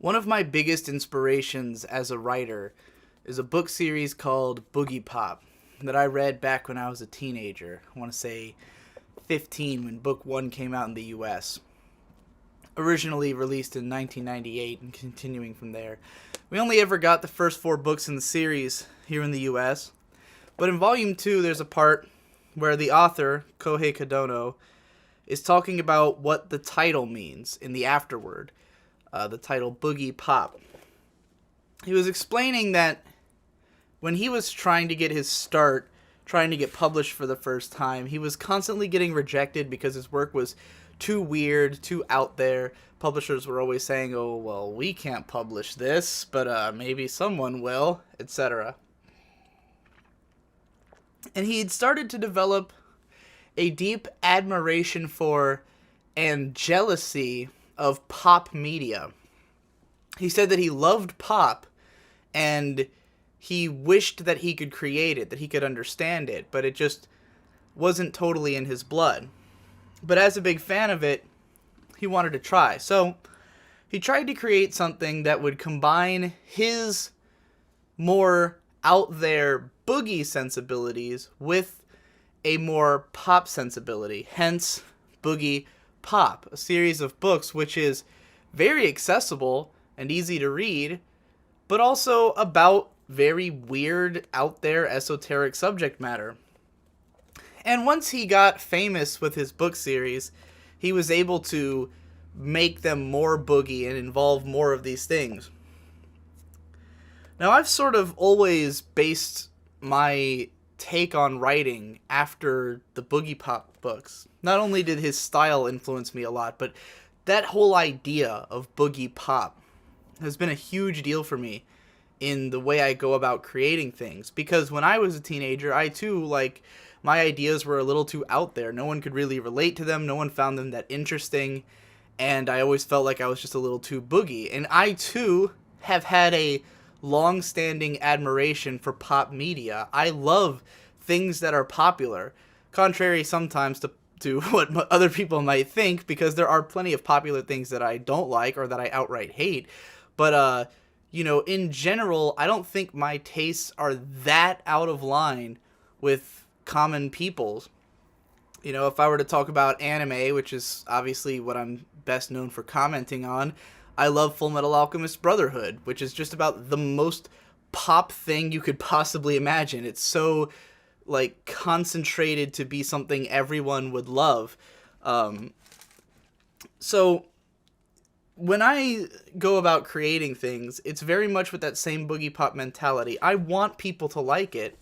One of my biggest inspirations as a writer is a book series called Boogie Pop that I read back when I was a teenager. I want to say 15 when book 1 came out in the US. Originally released in 1998 and continuing from there. We only ever got the first 4 books in the series here in the US, but in volume 2 there's a part where the author, Kohei Kadono, is talking about what the title means in the afterword. The title Boogie Pop. He was explaining that when he was trying to get his start, trying to get published for the first time, he was constantly getting rejected because his work was too weird, too out there. Publishers were always saying, oh, well, we can't publish this, but maybe someone will, etc. And he had started to develop a deep admiration for and jealousy of pop media. He said that he loved pop and he wished that he could create it, that he could understand it, but it just wasn't totally in his blood. But as a big fan of it, he wanted to try. So he tried to create something that would combine his more out there boogie sensibilities with a more pop sensibility, hence Boogie Pop, a series of books which is very accessible and easy to read, but also about very weird, out there, esoteric subject matter. And once he got famous with his book series, he was able to make them more boogie and involve more of these things. Now, I've sort of always based my take on writing after the Boogie Pop books. Not only did his style influence me a lot, but that whole idea of Boogie Pop has been a huge deal for me in the way I go about creating things. Because when I was a teenager, I too, my ideas were a little too out there. No one could really relate to them. No one found them that interesting. And I always felt like I was just a little too boogie. And I too have had a long-standing admiration for pop media. I love things that are popular, contrary sometimes to what other people might think, because there are plenty of popular things that I don't like or that I outright hate. But, in general, I don't think my tastes are that out of line with common people's. If I were to talk about anime, which is obviously what I'm best known for commenting on, I love Full Metal Alchemist Brotherhood, which is just about the most pop thing you could possibly imagine. It's so, concentrated to be something everyone would love. So, when I go about creating things, it's very much with that same boogie pop mentality. I want people to like it,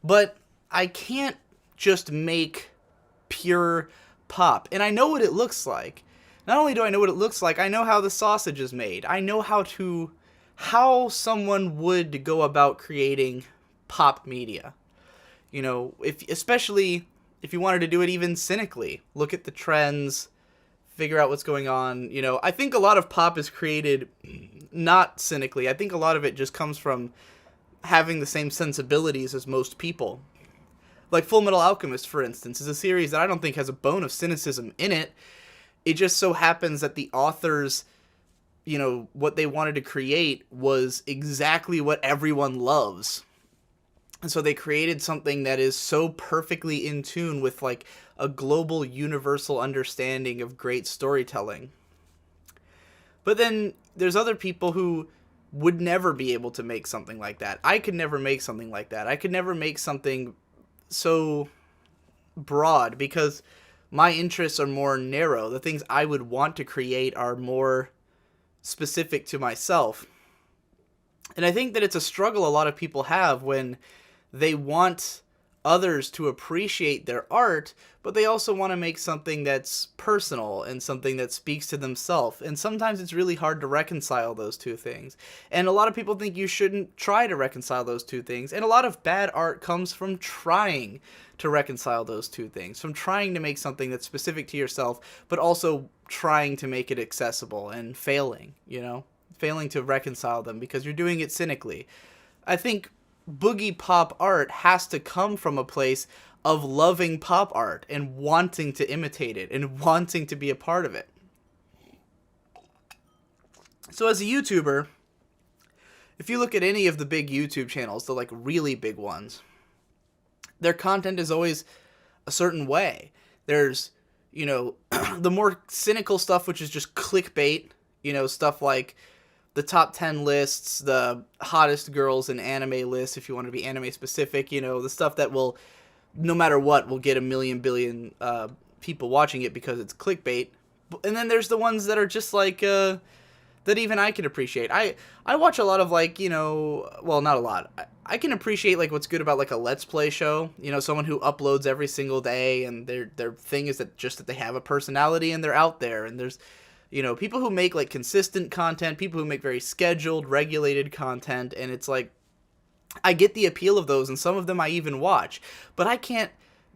but I can't just make pure pop. And I know what it looks like. Not only do I know what it looks like, I know how the sausage is made. I know how someone would go about creating pop media. Especially if you wanted to do it even cynically. Look at the trends, figure out what's going on. I think a lot of pop is created not cynically. I think a lot of it just comes from having the same sensibilities as most people. Like Full Metal Alchemist, for instance, is a series that I don't think has a bone of cynicism in it. It just so happens that the authors, what they wanted to create was exactly what everyone loves. And so they created something that is so perfectly in tune with a global universal understanding of great storytelling. But then there's other people who would never be able to make something like that. I could never make something like that. I could never make something so broad because my interests are more narrow. The things I would want to create are more specific to myself. And I think that it's a struggle a lot of people have when they want others to appreciate their art, but they also want to make something that's personal and something that speaks to themselves. And sometimes it's really hard to reconcile those two things. And a lot of people think you shouldn't try to reconcile those two things. And a lot of bad art comes from trying to reconcile those two things, from trying to make something that's specific to yourself, but also trying to make it accessible and failing to reconcile them because you're doing it cynically. I think boogie pop art has to come from a place of loving pop art and wanting to imitate it and wanting to be a part of it. So as a YouTuber, if you look at any of the big YouTube channels, the like really big ones, their content is always a certain way. There's, you know, the more cynical stuff, which is just clickbait, you know, stuff like the top 10 lists, the hottest girls in anime lists, if you want to be anime specific, you know, the stuff that will, no matter what, will get a million billion people watching it because it's clickbait. And then there's the ones that are just like, that even I can appreciate. I watch a lot of like, you know, well, not a lot. I can appreciate like what's good about like a Let's Play show, you know, someone who uploads every single day and their thing is that just that they have a personality and they're out there, and there's, you know, people who make like consistent content, people who make very scheduled, regulated content, and it's like I get the appeal of those, and some of them I even watch, but I can't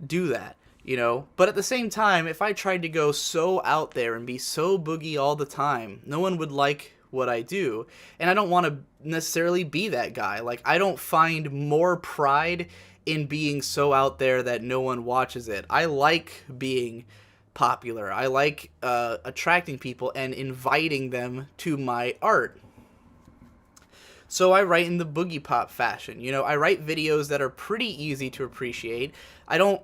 do that, you know? But at the same time, if I tried to go so out there and be so boogie all the time, no one would like what I do, and I don't want to necessarily be that guy. Like, I don't find more pride in being so out there that no one watches it. I like being popular. I like attracting people and inviting them to my art. So I write in the boogie pop fashion. You know, I write videos that are pretty easy to appreciate. I don't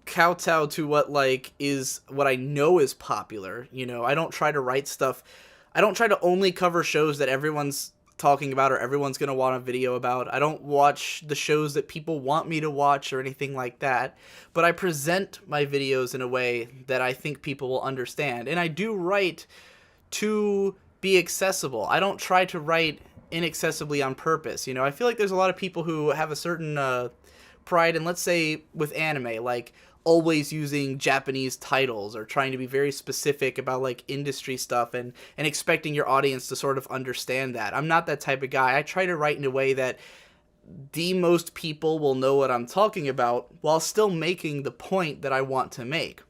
kowtow to what like is what I know is popular. You know, I don't try to write stuff. I don't try to only cover shows that everyone's talking about or everyone's going to want a video about. I don't watch the shows that people want me to watch or anything like that. But I present my videos in a way that I think people will understand. And I do write to be accessible. I don't try to write inaccessibly on purpose. You know, I feel like there's a lot of people who have a certain pride in, let's say, with anime, like always using Japanese titles or trying to be very specific about like industry stuff and expecting your audience to sort of understand that. I'm not that type of guy. I try to write in a way that the most people will know what I'm talking about while still making the point that I want to make.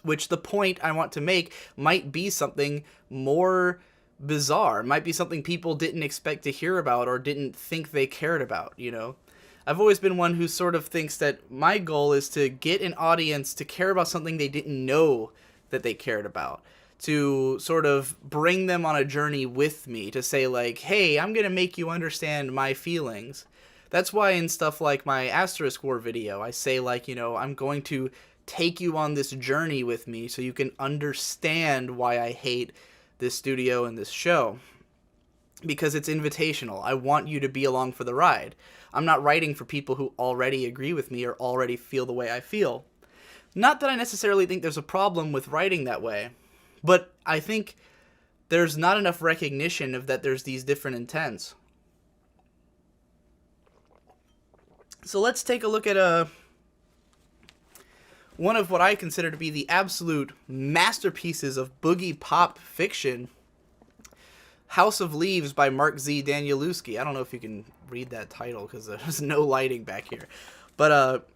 Which the point I want to make might be something more bizarre, might be something people didn't expect to hear about or didn't think they cared about, you know? I've always been one who sort of thinks that my goal is to get an audience to care about something they didn't know that they cared about. To sort of bring them on a journey with me, to say like, hey, I'm going to make you understand my feelings. That's why in stuff like my Asterisk War video, I say like, you know, I'm going to take you on this journey with me so you can understand why I hate this studio and this show. Because it's invitational. I want you to be along for the ride. I'm not writing for people who already agree with me or already feel the way I feel. Not that I necessarily think there's a problem with writing that way, but I think there's not enough recognition of that there's these different intents. So let's take a look at one of what I consider to be the absolute masterpieces of boogie pop fiction, House of Leaves by Mark Z. Danielewski. I don't know if you can read that title because there's no lighting back here. But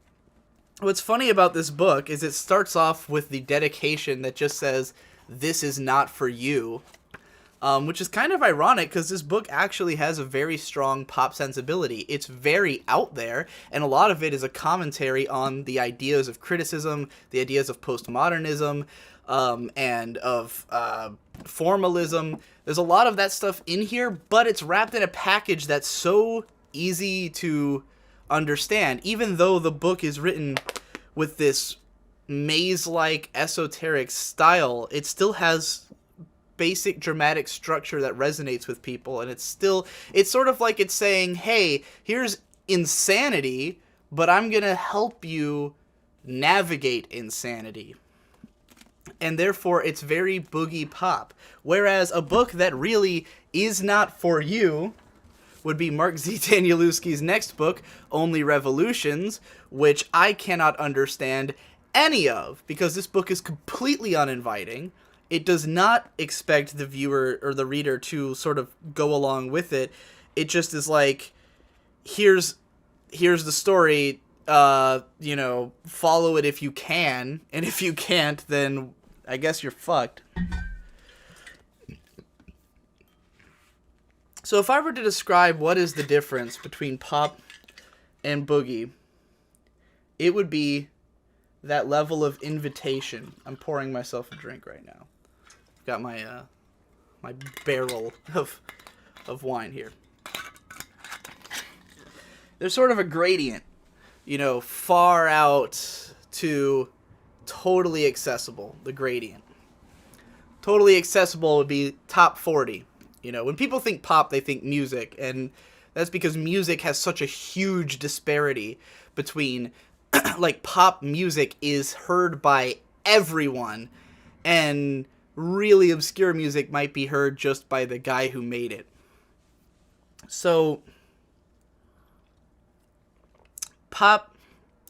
what's funny about this book is it starts off with the dedication that just says, "This is not for you," which is kind of ironic because this book actually has a very strong pop sensibility. It's very out there, and a lot of it is a commentary on the ideas of criticism, the ideas of postmodernism, and of formalism. There's a lot of that stuff in here, but it's wrapped in a package that's so easy to understand. Even though the book is written with this maze-like esoteric style, it still has basic dramatic structure that resonates with people, and it's sort of like it's saying, hey, here's insanity, but I'm gonna help you navigate insanity. And therefore it's very boogie pop. Whereas a book that really is not for you would be Mark Z. Danielewski's next book, Only Revolutions, which I cannot understand any of, because this book is completely uninviting. It does not expect the viewer or the reader to sort of go along with it. It just is like, here's the story, you know, follow it if you can, and if you can't, then I guess you're fucked. So if I were to describe what is the difference between pop and boogie, it would be that level of invitation. I'm pouring myself a drink right now. Got my my barrel of wine here. There's sort of a gradient, far out to totally accessible, the gradient. Totally accessible would be top 40. When people think pop, they think music, and that's because music has such a huge disparity between, like, pop music is heard by everyone, and really obscure music might be heard just by the guy who made it. So, pop,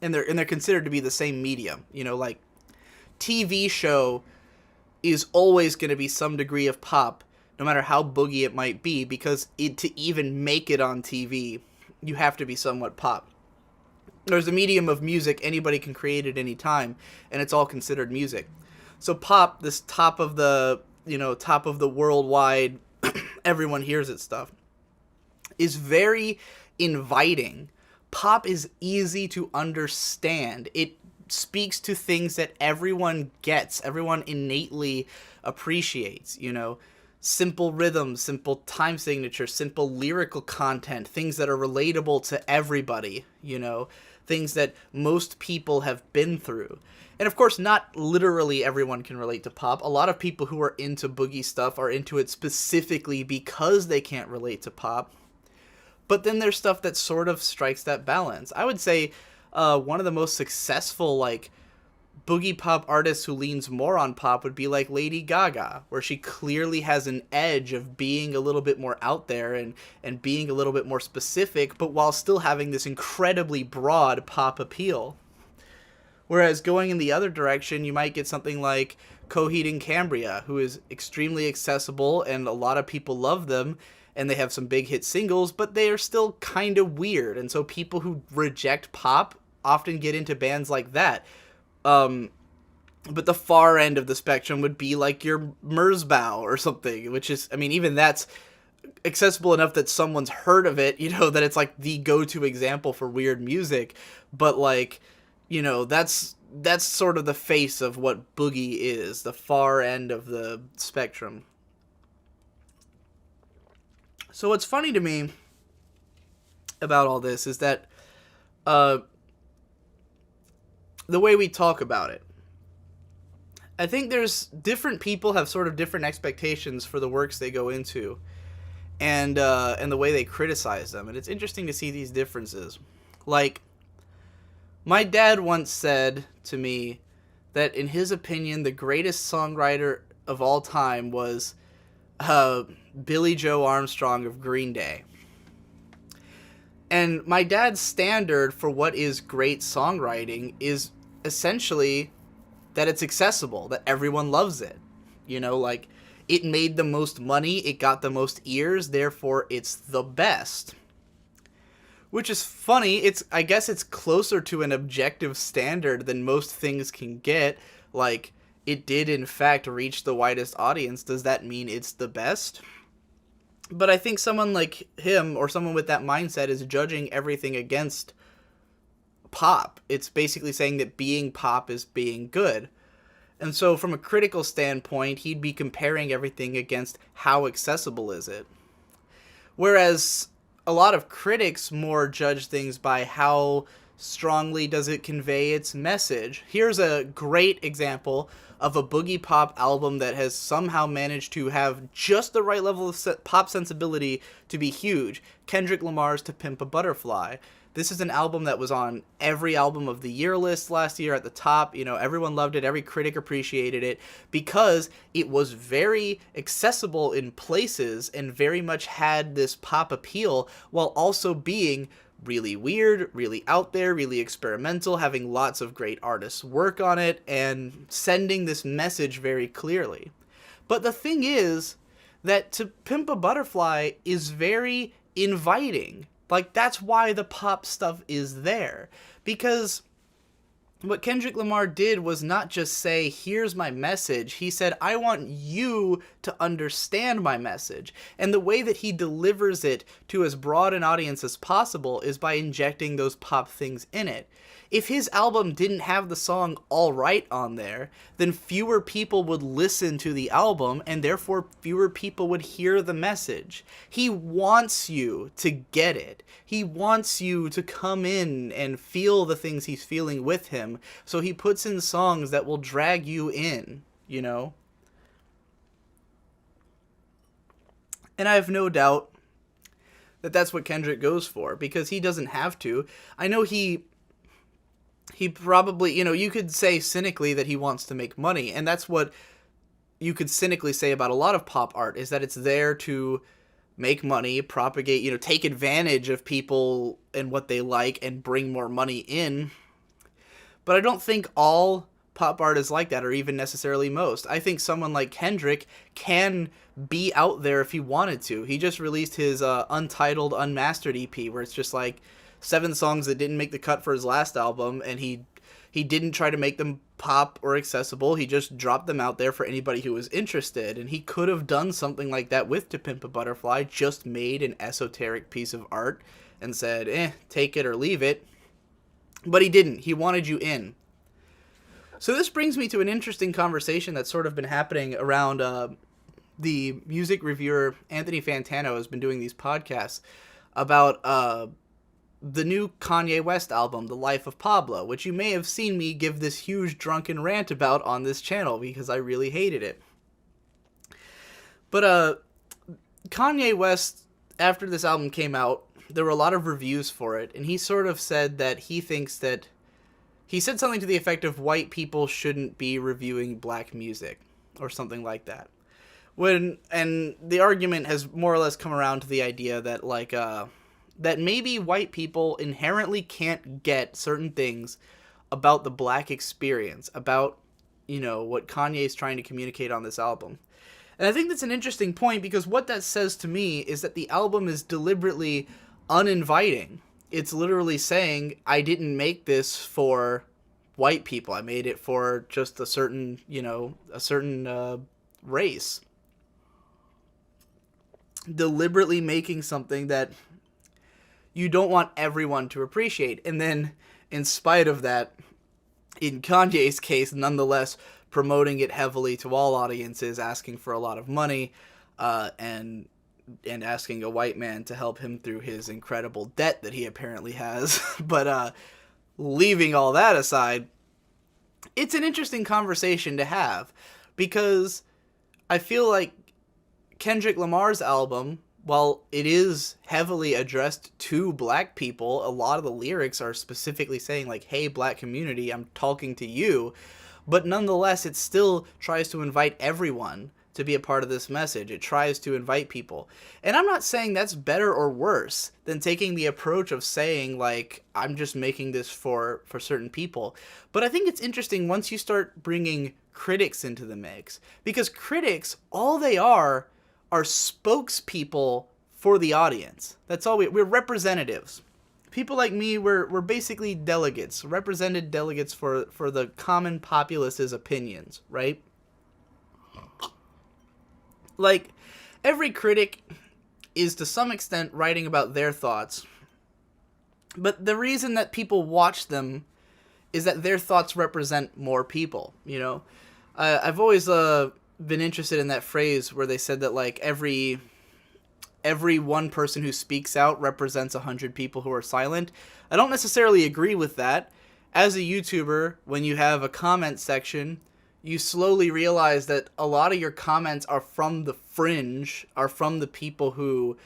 and they're considered to be the same medium. Like, TV show is always going to be some degree of pop, no matter how boogie it might be, because to even make it on TV, you have to be somewhat pop. There's a medium of music, anybody can create at any time, and it's all considered music. So pop, this top of the worldwide, everyone hears it stuff, is very inviting. Pop is easy to understand. It speaks to things that everyone gets, everyone innately appreciates, simple rhythms, simple time signature, simple lyrical content, things that are relatable to everybody, things that most people have been through. And of course, not literally everyone can relate to pop. A lot of people who are into boogie stuff are into it specifically because they can't relate to pop. But then there's stuff that sort of strikes that balance. I would say one of the most successful, like, boogie pop artists who leans more on pop would be like Lady Gaga, where she clearly has an edge of being a little bit more out there and being a little bit more specific, but while still having this incredibly broad pop appeal. Whereas going in the other direction, you might get something like Coheed and Cambria, who is extremely accessible and a lot of people love them, and they have some big hit singles, but they are still kind of weird. And so people who reject pop often get into bands like that. But the far end of the spectrum would be like your Merzbow or something, which is, even that's accessible enough that someone's heard of it, that it's like the go-to example for weird music. But like, that's sort of the face of what boogie is, the far end of the spectrum. So what's funny to me about all this is that the way we talk about it. I think there's different people have sort of different expectations for the works they go into, and the way they criticize them, and it's interesting to see these differences. Like, my dad once said to me that in his opinion the greatest songwriter of all time was Billy Joe Armstrong of Green Day. And my dad's standard for what is great songwriting is essentially that it's accessible, that everyone loves it. Like, it made the most money, it got the most ears, therefore it's the best. Which is funny. I guess it's closer to an objective standard than most things can get. Like, it did in fact reach the widest audience. Does that mean it's the best? But I think someone like him, or someone with that mindset, is judging everything against pop. It's basically saying that being pop is being good. And so from a critical standpoint, he'd be comparing everything against how accessible is it. Whereas a lot of critics more judge things by how strongly does it convey its message. Here's a great example of a boogie pop album that has somehow managed to have just the right level of pop sensibility to be huge. Kendrick Lamar's To Pimp a Butterfly. This is an album that was on every album of the year list last year at the top. Everyone loved it. Every critic appreciated it because it was very accessible in places and very much had this pop appeal while also being really weird, really out there, really experimental, having lots of great artists work on it and sending this message very clearly. But the thing is that To Pimp a Butterfly is very inviting. Like, that's why the pop stuff is there. Because what Kendrick Lamar did was not just say, here's my message. He said, I want you to understand my message. And the way that he delivers it to as broad an audience as possible is by injecting those pop things in it. If his album didn't have the song All Right on there, then fewer people would listen to the album, and therefore fewer people would hear the message. He wants you to get it. He wants you to come in and feel the things he's feeling with him, so he puts in songs that will drag you in, you know? And I have no doubt that that's what Kendrick goes for, because he doesn't have to. I know he probably, you could say cynically that he wants to make money, and that's what you could cynically say about a lot of pop art, is that it's there to make money, propagate, take advantage of people and what they like and bring more money in. But I don't think all pop art is like that, or even necessarily most. I think someone like Kendrick can be out there if he wanted to. He just released his untitled, unmastered EP, where it's just like 7 songs that didn't make the cut for his last album, and he didn't try to make them pop or accessible. He just dropped them out there for anybody who was interested, and he could have done something like that with To Pimp a Butterfly, just made an esoteric piece of art and said, take it or leave it. But he didn't. He wanted you in. So this brings me to an interesting conversation that's sort of been happening around the music reviewer Anthony Fantano has been doing these podcasts about the new Kanye West album, The Life of Pablo, which you may have seen me give this huge drunken rant about on this channel because I really hated it. But Kanye West, after this album came out, there were a lot of reviews for it, and he sort of said that he thinks that he said something to the effect of white people shouldn't be reviewing black music or something like that. And the argument has more or less come around to the idea that that maybe white people inherently can't get certain things about the black experience, about, what Kanye's trying to communicate on this album. And I think that's an interesting point, because what that says to me is that the album is deliberately uninviting. It's literally saying, I didn't make this for white people. I made it for just a certain race. Deliberately making something that you don't want everyone to appreciate. And then, in spite of that, in Kanye's case, nonetheless, promoting it heavily to all audiences, asking for a lot of money, and asking a white man to help him through his incredible debt that he apparently has. But leaving all that aside, it's an interesting conversation to have, because I feel like Kendrick Lamar's album, while it is heavily addressed to black people, a lot of the lyrics are specifically saying, like, hey, black community, I'm talking to you. But nonetheless, it still tries to invite everyone to be a part of this message. It tries to invite people. And I'm not saying that's better or worse than taking the approach of saying, like, I'm just making this for certain people. But I think it's interesting once you start bringing critics into the mix. Because critics, all they are spokespeople for the audience. That's all we're representatives. People like me, we're basically delegates, represented delegates for the common populace's opinions, right? Like, every critic is to some extent writing about their thoughts, but the reason that people watch them is that their thoughts represent more people, I've always been interested in that phrase where they said that, like, every one person who speaks out represents 100 people who are silent. I don't necessarily agree with that. As a YouTuber, when you have a comment section, you slowly realize that a lot of your comments are from the fringe, are from the people who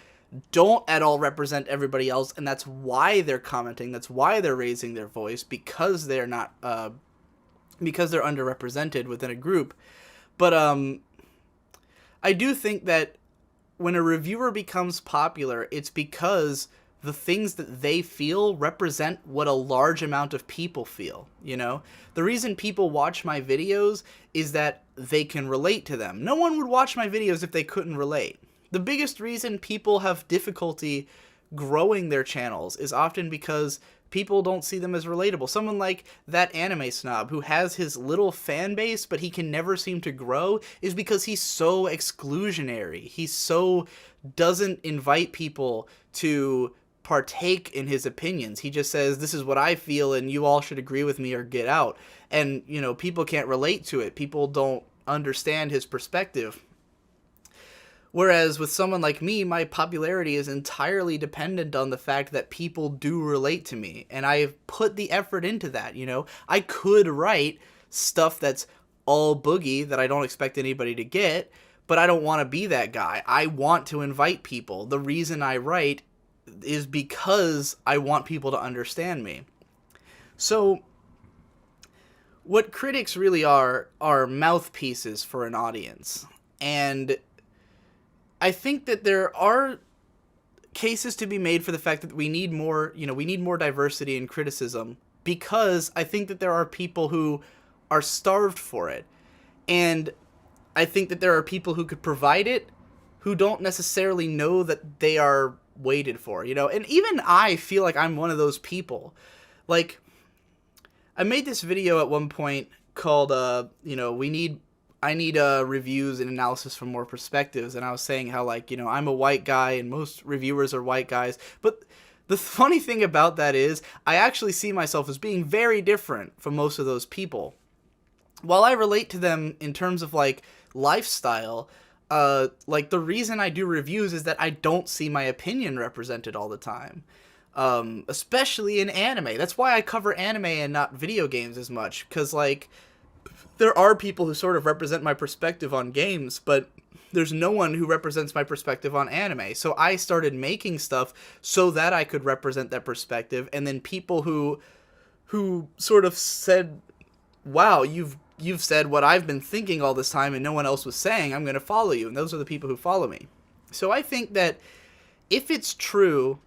don't at all represent everybody else, and that's why they're commenting, that's why they're raising their voice, because they're not, because they're underrepresented within a group. But I do think that when a reviewer becomes popular, it's because the things that they feel represent what a large amount of people feel, The reason people watch my videos is that they can relate to them. No one would watch my videos if they couldn't relate. The biggest reason people have difficulty growing their channels is often because People don't see them as relatable. Someone like that anime snob who has his little fan base, but he can never seem to grow, is because he's so exclusionary. He so doesn't invite people to partake in his opinions. He just says, this is what I feel and you all should agree with me or get out. And, you know, people can't relate to it. People don't understand his perspective. Whereas with someone like me, my popularity is entirely dependent on the fact that people do relate to me. And I've put the effort into that, you know. I could write stuff that's all boogie that I don't expect anybody to get, but I don't want to be that guy. I want to invite people. The reason I write is because I want people to understand me. So what critics really are mouthpieces for an audience. And I think that there are cases to be made for the fact that we need more, you know, we need more diversity in criticism, because I think that there are people who are starved for it. And I think that there are people who could provide it who don't necessarily know that they are waited for, you know? And even I feel like I'm one of those people. Like, I made this video at one point called, you know, I need reviews and analysis from more perspectives. And I was saying how, like, you know, I'm a white guy and most reviewers are white guys. But the funny thing about that is I actually see myself as being very different from most of those people. While I relate to them in terms of, like, lifestyle, like, the reason I do reviews is that I don't see my opinion represented all the time. Especially in anime. That's why I cover anime and not video games as much. Because, like, there are people who sort of represent my perspective on games, but there's no one who represents my perspective on anime. So I started making stuff so that I could represent that perspective, and then people who sort of said, wow, you've said what I've been thinking all this time and no one else was saying, I'm going to follow you. And those are the people who follow me. So I think that if it's true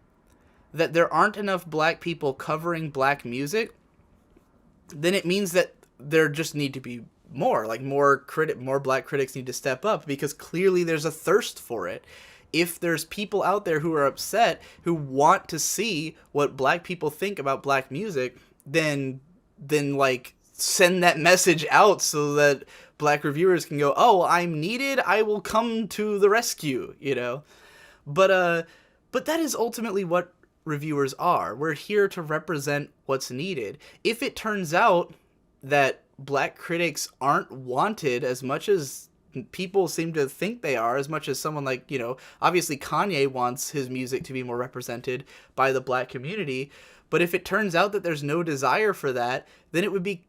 that there aren't enough black people covering black music, then it means that there just need to be more. Like, more black critics need to step up, because clearly there's a thirst for it. If there's people out there who are upset, who want to see what black people think about black music, then like, send that message out so that black reviewers can go, oh, I'm needed, I will come to the rescue, you know? But that is ultimately what reviewers are. We're here to represent what's needed. If it turns out that black critics aren't wanted as much as people seem to think they are, as much as someone like, you know, obviously Kanye wants his music to be more represented by the black community, but if it turns out that there's no desire for that, then it would be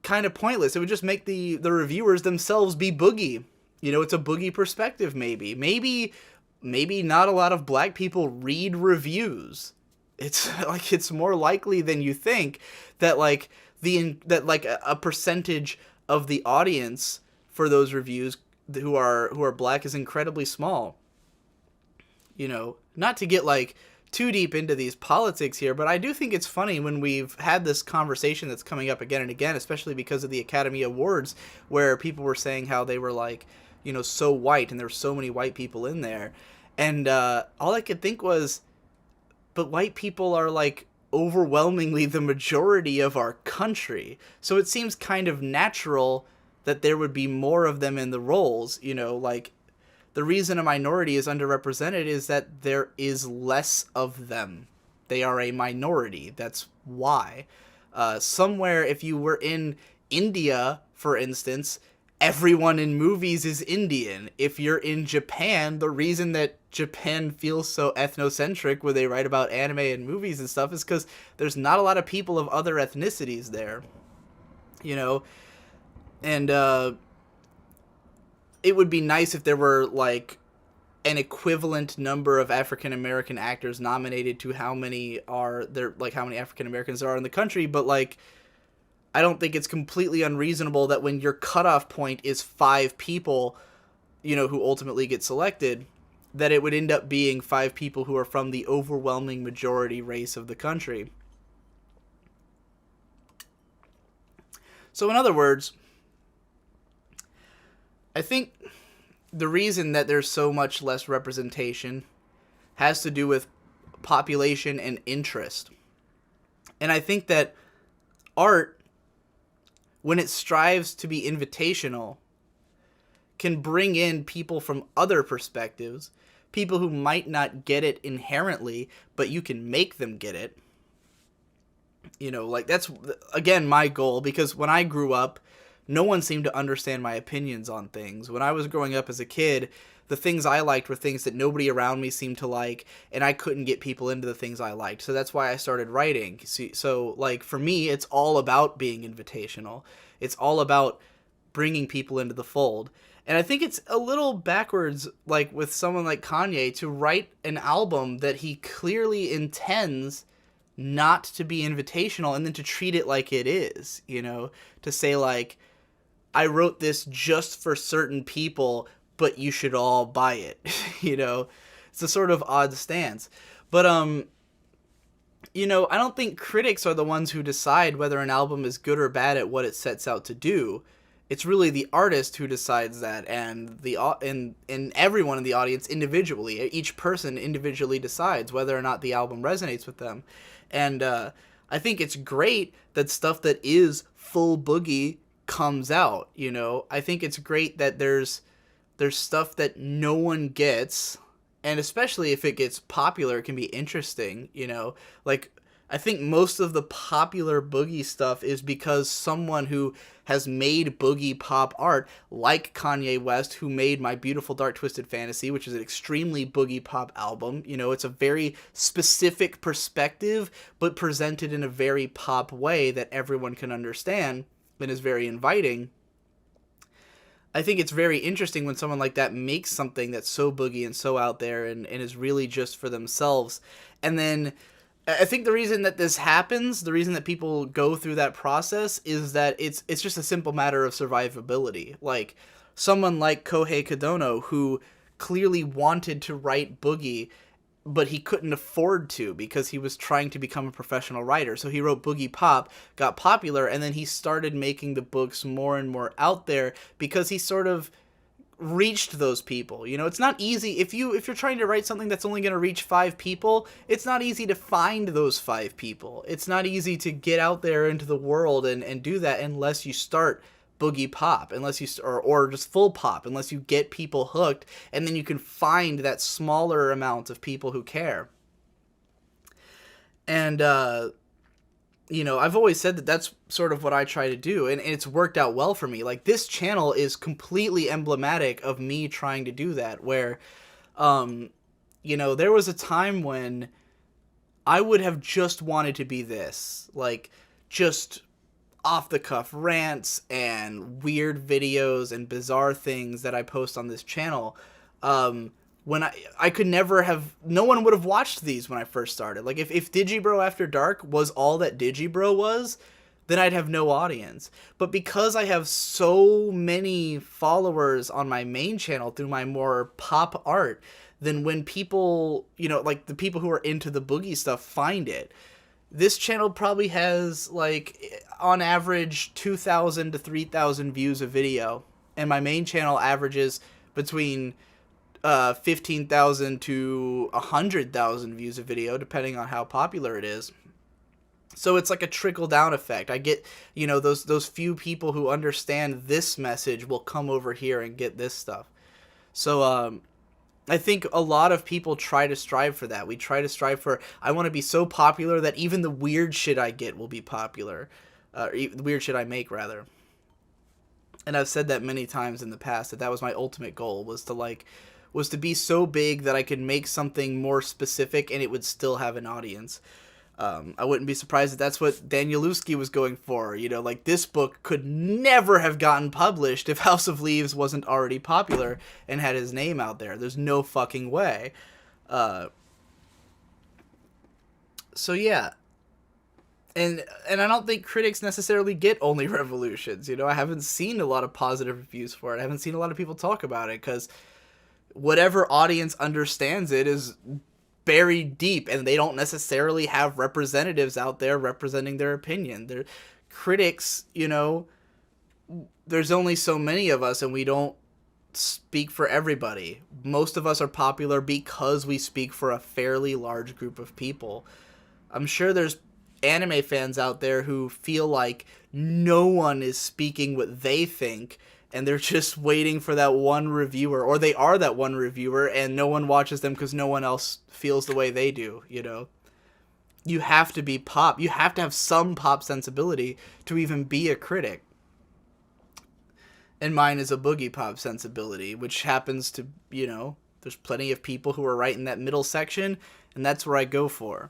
kind of pointless. It would just make the reviewers themselves be boogie. You know, it's a boogie perspective, maybe not a lot of black people read reviews. It's like, it's more likely than you think that, like, a percentage of the audience for those reviews who are black is incredibly small. You know, not to get, like, too deep into these politics here, but I do think it's funny when we've had this conversation that's coming up again and again, especially because of the Academy Awards, where people were saying how they were, like, you know, so white and there were so many white people in there. And all I could think was, but white people are, like, overwhelmingly the majority of our country. So it seems kind of natural that there would be more of them in the roles, you know, like, the reason a minority is underrepresented is that there is less of them. They are a minority. That's why. Somewhere, if you were in India, for instance, everyone in movies is Indian. If you're in Japan, the reason that Japan feels so ethnocentric when they write about anime and movies and stuff is because there's not a lot of people of other ethnicities there. You know? And, it would be nice if there were, like, an equivalent number of African American actors nominated to how many African Americans there are in the country, but, like, I don't think it's completely unreasonable that when your cutoff point is 5 people, you know, who ultimately get selected, that it would end up being 5 people who are from the overwhelming majority race of the country. So in other words, I think the reason that there's so much less representation has to do with population and interest. And I think that art, when it strives to be invitational, can bring in people from other perspectives, people who might not get it inherently, but you can make them get it. You know, like that's, again, my goal, because when I grew up, no one seemed to understand my opinions on things. When I was growing up as a kid, the things I liked were things that nobody around me seemed to like, and I couldn't get people into the things I liked. So that's why I started writing. So like for me, it's all about being invitational. It's all about bringing people into the fold. And I think it's a little backwards, like with someone like Kanye, to write an album that he clearly intends not to be invitational and then to treat it like it is, you know, to say like, I wrote this just for certain people, but you should all buy it. You know, it's a sort of odd stance. But you know, I don't think critics are the ones who decide whether an album is good or bad at what it sets out to do. It's really the artist who decides that, and and everyone in the audience individually. Each person individually decides whether or not the album resonates with them. And I think it's great that stuff that is full boogie comes out. You know, I think it's great that there's stuff that no one gets, and especially if it gets popular, it can be interesting. You know, like I think most of the popular boogie stuff is because someone who has made boogie pop art, like Kanye West, who made My Beautiful Dark Twisted Fantasy, which is an extremely boogie pop album. You know, it's a very specific perspective, but presented in a very pop way that everyone can understand and is very inviting. I think it's very interesting when someone like that makes something that's so boogie and so out there and is really just for themselves. And then I think the reason that this happens, the reason that people go through that process, is that it's just a simple matter of survivability. Like someone like Kohei Kodono, who clearly wanted to write boogie, but he couldn't afford to because he was trying to become a professional writer. So he wrote Boogie Pop, got popular, and then he started making the books more and more out there because he sort of reached those people. You know, it's not easy if you're trying to write something that's only going to reach 5 people. It's not easy to find those 5 people. It's not easy to get out there into the world and do that unless you start boogie pop, unless you or just full pop, unless you get people hooked, and then you can find that smaller amount of people who care. And you know, I've always said that that's sort of what I try to do, and it's worked out well for me. Like, this channel is completely emblematic of me trying to do that, where, you know, there was a time when I would have just wanted to be this, like, just off-the-cuff rants and weird videos and bizarre things that I post on this channel, when I could never have, no one would have watched these when I first started. Like, if Digibro After Dark was all that Digibro was, then I'd have no audience. But because I have so many followers on my main channel through my more pop art, then when people, you know, like the people who are into the boogie stuff find it, this channel probably has, like, on average 2,000 to 3,000 views a video, and my main channel averages between 15,000 to 100,000 views a video, depending on how popular it is. So it's like a trickle-down effect. I get, you know, those few people who understand this message will come over here and get this stuff. So I think a lot of people try to strive for that. We try to strive for, I want to be so popular that even the weird shit I get will be popular. The weird shit I make, rather. And I've said that many times in the past, that was my ultimate goal, was to be so big that I could make something more specific and it would still have an audience. I wouldn't be surprised if that's what Danielewski was going for. You know, like, this book could never have gotten published if House of Leaves wasn't already popular and had his name out there. There's no fucking way. So yeah. And I don't think critics necessarily get only revolutions. You know, I haven't seen a lot of positive reviews for it. I haven't seen a lot of people talk about it, because whatever audience understands it is buried deep, and they don't necessarily have representatives out there representing their opinion. They're critics, you know, there's only so many of us, and we don't speak for everybody. Most of us are popular because we speak for a fairly large group of people. I'm sure there's anime fans out there who feel like no one is speaking what they think, and they're just waiting for that one reviewer, or they are that one reviewer, and no one watches them because no one else feels the way they do, you know? You have to be pop. You have to have some pop sensibility to even be a critic. And mine is a boogie pop sensibility, which happens to, you know, there's plenty of people who are right in that middle section, and that's where I go for.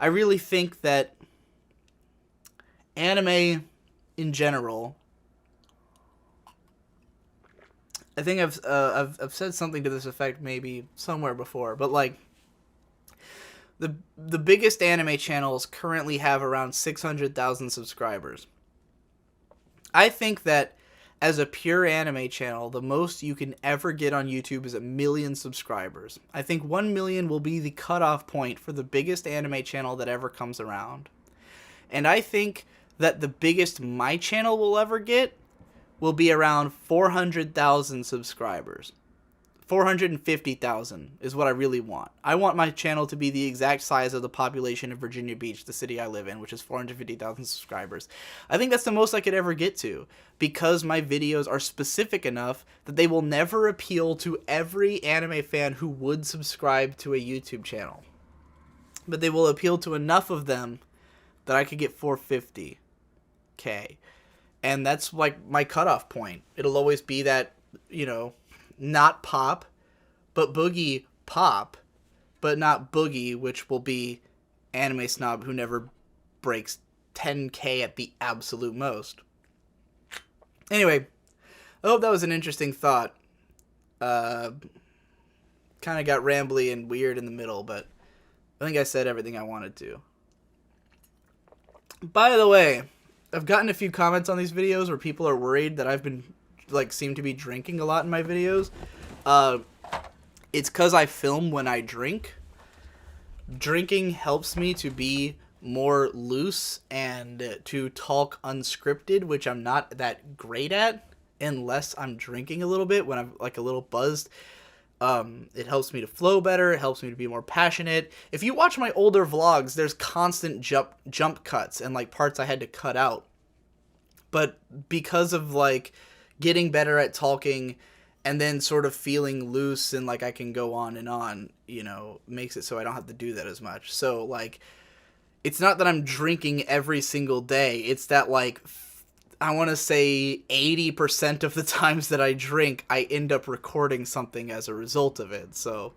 I really think that anime in general, I think I've said something to this effect maybe somewhere before, but like the biggest anime channels currently have around 600,000 subscribers. I think that as a pure anime channel, the most you can ever get on YouTube is 1 million subscribers. I think 1 million will be the cutoff point for the biggest anime channel that ever comes around. And I think that the biggest my channel will ever get will be around 400,000 subscribers. 450,000 is what I really want. I want my channel to be the exact size of the population of Virginia Beach, the city I live in, which is 450,000 subscribers. I think that's the most I could ever get to, because my videos are specific enough that they will never appeal to every anime fan who would subscribe to a YouTube channel. But they will appeal to enough of them that I could get 450K. And that's like my cutoff point. It'll always be that, you know, not pop, but boogie pop, but not boogie, which will be anime snob who never breaks 10K at the absolute most. Anyway, I hope that was an interesting thought. Kind of got rambly and weird in the middle, but I think I said everything I wanted to. By the way, I've gotten a few comments on these videos where people are worried that I've been seem to be drinking a lot in my videos. It's because I film when I drink. Drinking helps me to be more loose and to talk unscripted, which I'm not that great at unless I'm drinking a little bit. When I'm like a little buzzed, it helps me to flow better. It helps me to be more passionate. If you watch my older vlogs, there's constant jump cuts and like parts I had to cut out. But because of like getting better at talking and then sort of feeling loose and like I can go on, you know, makes it so I don't have to do that as much. So like, it's not that I'm drinking every single day. It's that like, I want to say 80% of the times that I drink, I end up recording something as a result of it. So